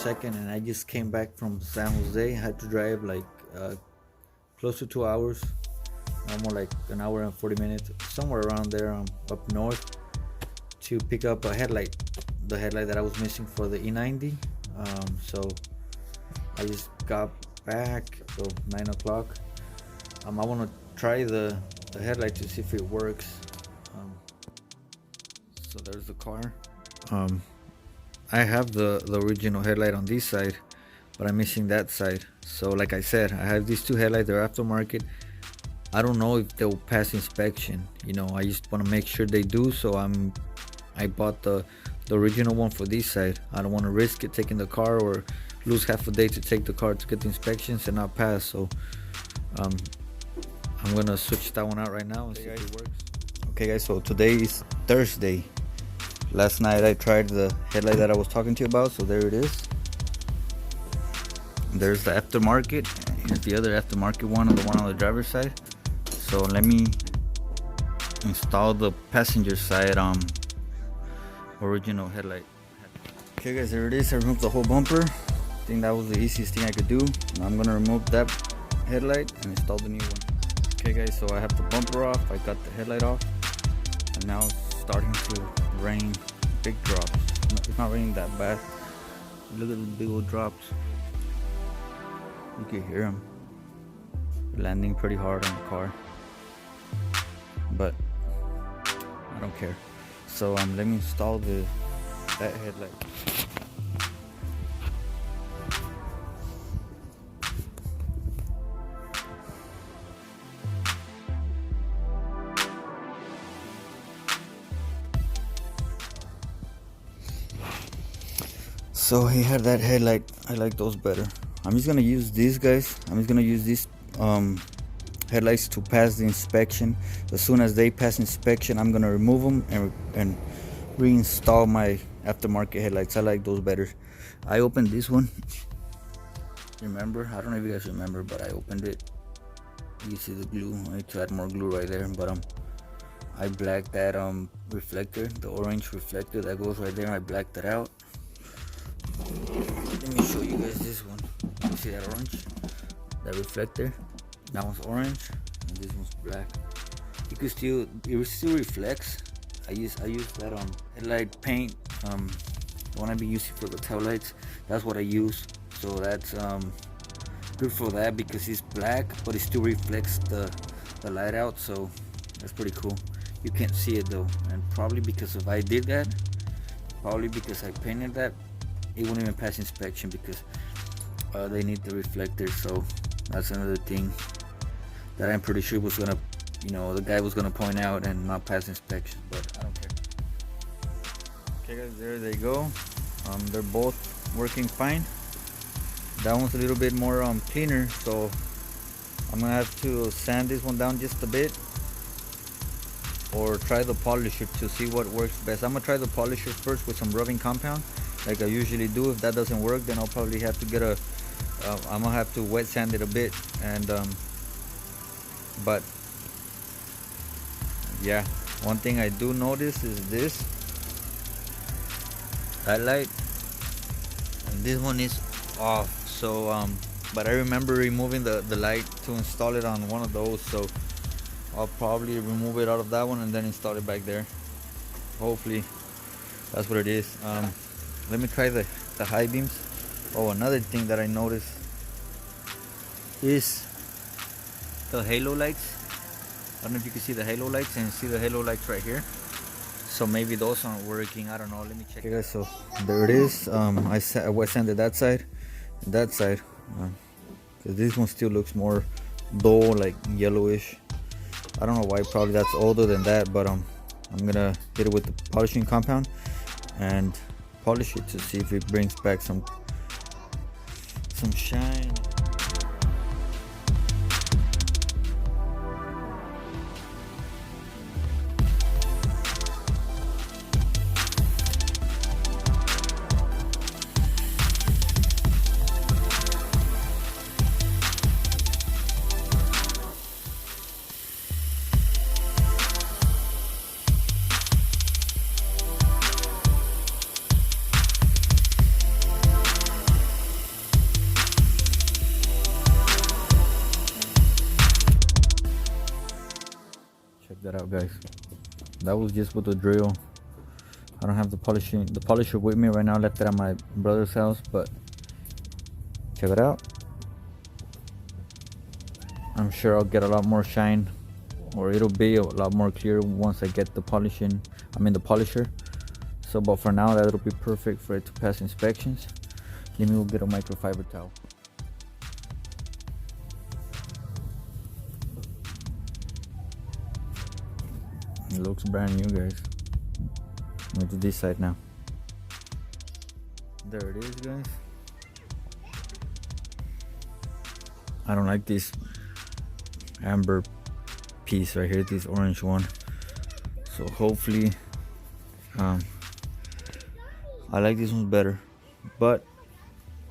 second, and I just came back from San Jose. I had to drive like close to 2 hours, almost like an hour and 40 minutes, somewhere around there, up north, to pick up a headlight, the headlight that I was missing for the E90. So I just got back, so 9 o'clock. I want to try the headlight to see if it works. So there's the car. I have the original headlight on this side, but I'm missing that side. So like I said, I have these two headlights. They're aftermarket. I don't know if they'll pass inspection. I just want to make sure they do. So I bought the original one for this side. I don't want to risk it taking the car or lose half a day to take the car to get the inspections and not pass. So I'm gonna switch that one out right now and see if it works. Okay guys, so today is Thursday. Last night I tried the headlight that I was talking to you about, so there it is. There's the aftermarket. Here's the other aftermarket one, and the one on the driver's side. So let me install the passenger side original headlight. Okay guys, there it is. I removed the whole bumper. I think that was the easiest thing I could do. Now I'm gonna remove that headlight and install the new one. Okay guys, so I have the bumper off, I got the headlight off, and now it's starting to rain. Big drops. It's not raining that bad. Little big old drops. You can hear them landing pretty hard on the car, but I don't care. So let me install that headlight. So he had that headlight. I like those better. I'm just gonna use these guys. I'm just gonna use these headlights to pass the inspection. As soon as they pass inspection, I'm gonna remove them and reinstall my aftermarket headlights. I like those better. I opened this one. Remember? I don't know if you guys remember, but I opened it. You see the glue. I need to add more glue right there, but I blacked that reflector, the orange reflector that goes right there. I blacked that out. Let me show you guys this one. You see that orange? That reflector? That one's orange and this one's black. It still reflects. I use that headlight paint, the one I be using for the tail lights. That's what I use. So that's good for that because it's black, but it still reflects the light out. So that's pretty cool. You can't see it though, and probably because if I did that, probably because I painted that, it wouldn't even pass inspection because they need the reflector. So that's another thing that I'm pretty sure was gonna, the guy was gonna point out and not pass inspection, but I don't care. Okay guys, there they go. They're both working fine. That one's a little bit more cleaner, so I'm gonna have to sand this one down just a bit or try the polisher to see what works best. I'm gonna try the polisher first with some rubbing compound like I usually do. If that doesn't work, then I'll probably have to get I'm gonna have to wet sand it a bit, and but yeah, one thing I do notice is that light, and this one is off. So but I remember removing the light to install it on one of those, so I'll probably remove it out of that one and then install it back there. Hopefully that's what it is. Let me try the high beams. Oh, another thing that I noticed is the halo lights. I don't know if you can see the halo lights, and see the halo lights right here. So maybe those aren't working. I don't know. Let me check. Okay guys, so there it is. I wet sanded that side, because this one still looks more dull, like yellowish. I don't know why. Probably that's older than that, but I'm gonna hit it with the polishing compound and polish it to see if it brings back some shine. Check that out, guys. That was just with the drill. I don't have the polisher with me right now. I left it at my brother's house, but check it out. I'm sure I'll get a lot more shine, or it'll be a lot more clear once I get the the polisher. So, but for now, that'll be perfect for it to pass inspections. Let me go get a microfiber towel. It looks brand new, guys. I'm going to this side now. There it is, guys. I don't like this amber piece right here, this orange one. So hopefully, I like this one better. But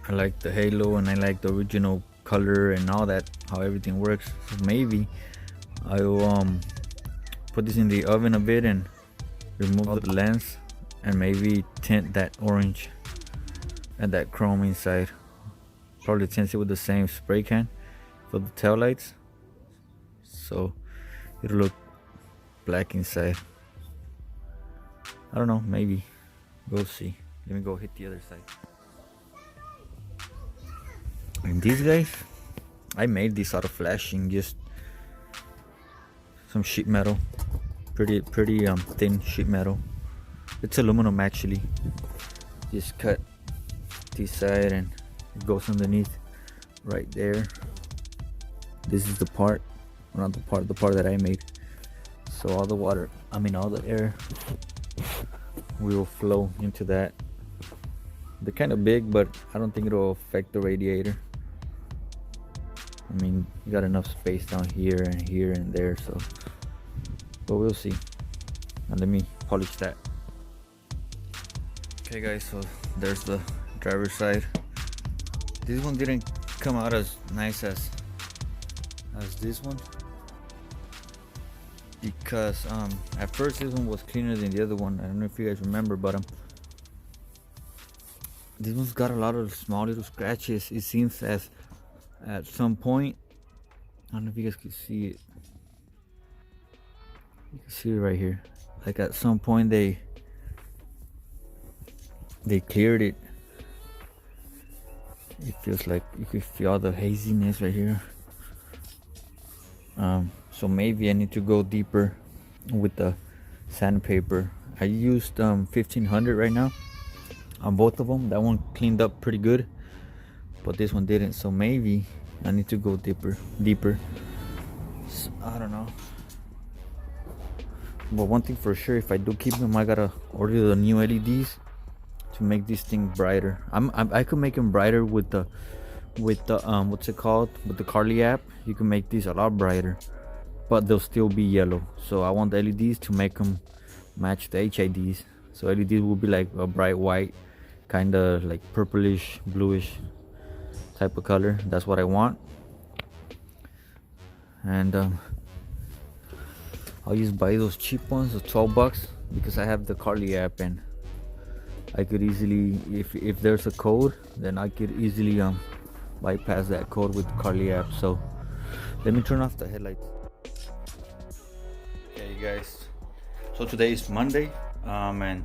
I like the halo and I like the original color and all that, how everything works. So maybe I will put this in the oven a bit and remove the lens and maybe tint that orange and that chrome inside. Probably tint it with the same spray can for the tail lights, so it'll look black inside. I don't know, maybe we'll see. Let me go hit the other side. And these guys, I made this out of flashing, just some sheet metal, pretty thin sheet metal. It's aluminum actually. Just cut this side and it goes underneath right there. This is the part, not the part that I made. So all the water, all the air will flow into that. They're kind of big, but I don't think it'll affect the radiator. You got enough space down here and there, so, but we'll see. Now let me polish that. Okay guys, so there's the driver's side. This one didn't come out as nice as this one, because at first this one was cleaner than the other one. I don't know if you guys remember, but this one's got a lot of small little scratches. It seems as at some point, I don't know if you guys can see it. You can see it right here. Like at some point they cleared it. It feels like you can feel all the haziness right here. So maybe I need to go deeper with the sandpaper. I used 1500 right now on both of them. That one cleaned up pretty good, but this one didn't. So maybe I need to go deeper. So, I don't know. But one thing for sure, if I do keep them, I gotta order the new LEDs to make this thing brighter. I could make them brighter with the what's it called, with the CALI app. You can make these a lot brighter, but they'll still be yellow. So I want the LEDs to make them match the HIDs. So LEDs will be like a bright white, kind of like purplish, bluish type of color. That's what I want. And I'll just buy those cheap ones, the 12 bucks, because I have the CALI app, and I could easily, if there's a code, then I could easily bypass that code with the CALI app. So let me turn off the headlights. Okay guys, so today is Monday, and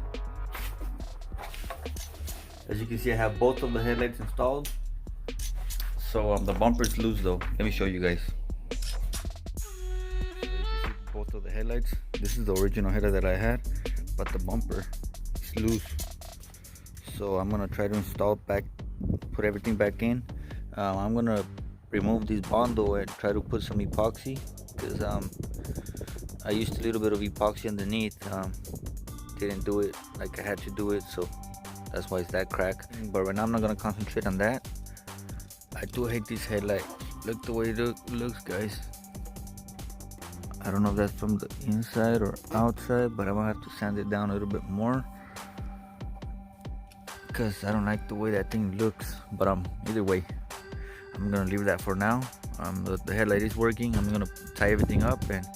as you can see, I have both of the headlights installed. So the bumper is loose though. Let me show you guys. Both of the headlights. This is the original headlight that I had, but the bumper is loose. So I'm gonna try to install it back, put everything back in. I'm gonna remove this bondo and try to put some epoxy, because I used a little bit of epoxy underneath. Didn't do it like I had to do it, so that's why it's that crack. But right now I'm not gonna concentrate on that. I do hate this headlight. Look the way it looks, guys. I don't know if that's from the inside or outside, but I'm gonna have to sand it down a little bit more, because I don't like the way that thing looks. But either way, I'm gonna leave that for now. The headlight is working. I'm gonna tie everything up, and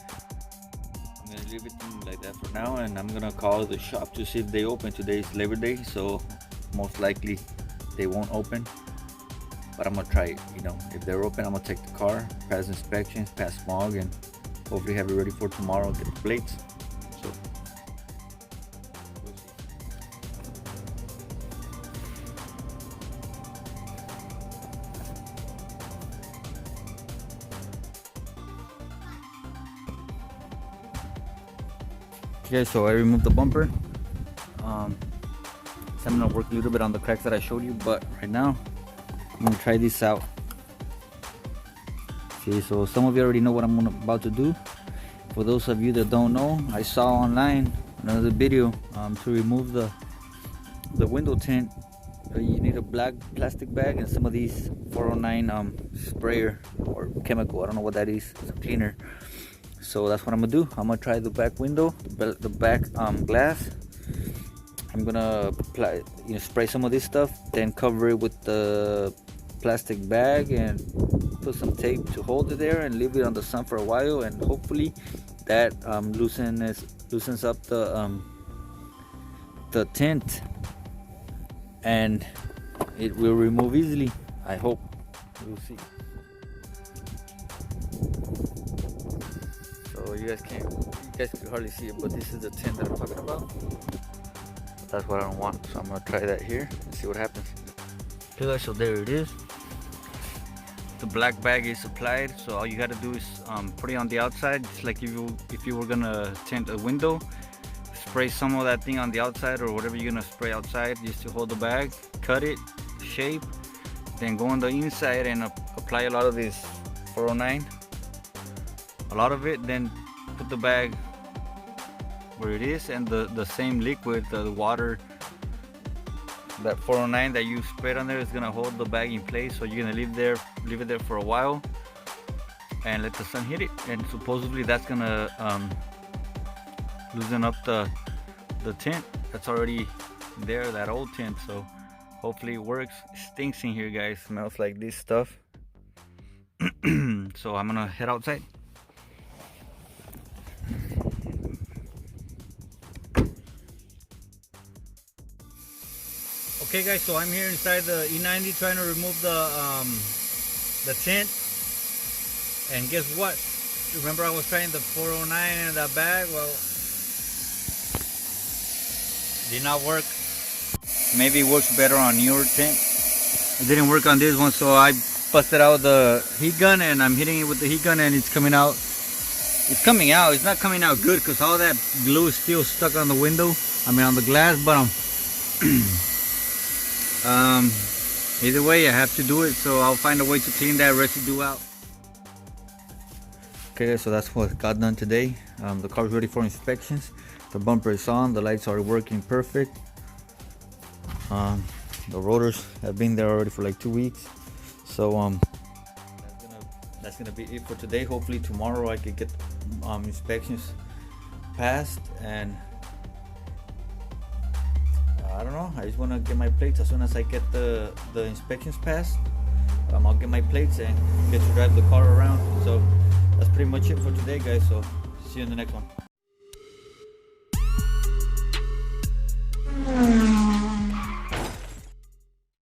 I'm gonna leave it like that for now. And I'm gonna call the shop to see if they open. Today's Labor Day, so most likely they won't open, but I'm gonna try it. If they're open, I'm gonna take the car, pass inspections, pass smog, and hopefully have it ready for tomorrow, get the plates. So okay, so I removed the bumper. So I'm gonna work a little bit on the cracks that I showed you, but right now I'm gonna try this out. Okay, so some of you already know what I'm about to do. For those of you that don't know, I saw online another video to remove the window tint. You need a black plastic bag and some of these 409 sprayer or chemical. I don't know what that is. It's a cleaner. So that's what I'm gonna do. I'm gonna try the back window, the back glass. I'm gonna apply, spray some of this stuff, then cover it with the plastic bag and put some tape to hold it there and leave it on the sun for a while, and hopefully that loosens up the tint and it will remove easily. I hope. We'll see. So you guys can hardly see it, but this is the tint that I'm talking about. That's what I don't want, so I'm gonna try that here and see what happens. Okay guys, so there it is. The black bag is applied, so all you gotta do is put it on the outside, just like if you were gonna tint a window. Spray some of that thing on the outside or whatever you're gonna spray outside just to hold the bag. Cut it, shape, then go on the inside and apply a lot of this 409. A lot of it, then put the bag where it is, and the same liquid, the water, that 409 that you sprayed on there is gonna hold the bag in place. So you're gonna leave it there for a while and let the sun hit it, and supposedly that's gonna loosen up the tint that's already there, that old tint. So hopefully it works. It stinks in here, guys. Smells like this stuff. So I'm gonna head outside. Okay guys, so I'm here inside the E90 trying to remove the tint, and guess what? Remember I was trying the 409 in that bag? Well, it did not work. Maybe it works better on newer tint. It didn't work on this one, so I busted out the heat gun and I'm hitting it with the heat gun, and it's coming out. It's coming out. It's not coming out good because all that glue is still stuck on the window. I mean on the glass, but either way I have to do it, so I'll find a way to clean that residue out. Okay, so that's what got done today. The car's ready for inspections. The bumper is on, the lights are working perfect. The rotors have been there already for like 2 weeks. So that's gonna be it for today. Hopefully tomorrow I could get inspections passed, and I don't know, I just want to get my plates. As soon as I get the inspections passed, I'll get my plates and get to drive the car around. So that's pretty much it for today, guys. So see you in the next one.